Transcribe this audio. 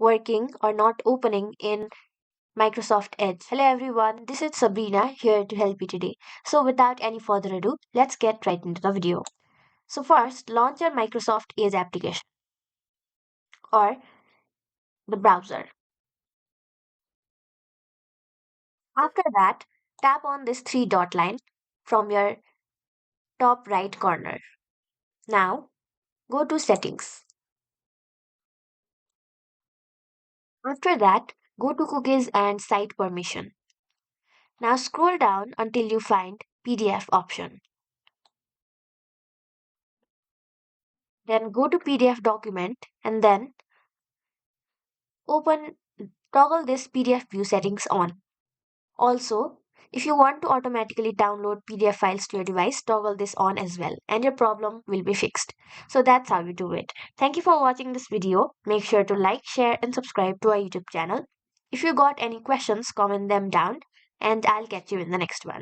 working or not opening in Microsoft Edge. Hello everyone, this is Sabrina here to help you today. So without any further ado, let's get right into the video. So first, launch your Microsoft Edge application or the browser. After that, tap on this three dot line from your top right corner. Now, go to settings. After that, go to cookies and site permission. Now scroll down until you find PDF option. Then go to PDF document and then open toggle this PDF view settings on. Also, if you want to automatically download PDF files to your device, toggle this on as well and your problem will be fixed. So that's how you do it. Thank you for watching this video. Make sure to like, share and subscribe to our YouTube channel. If you got any questions, comment them down and I'll catch you in the next one.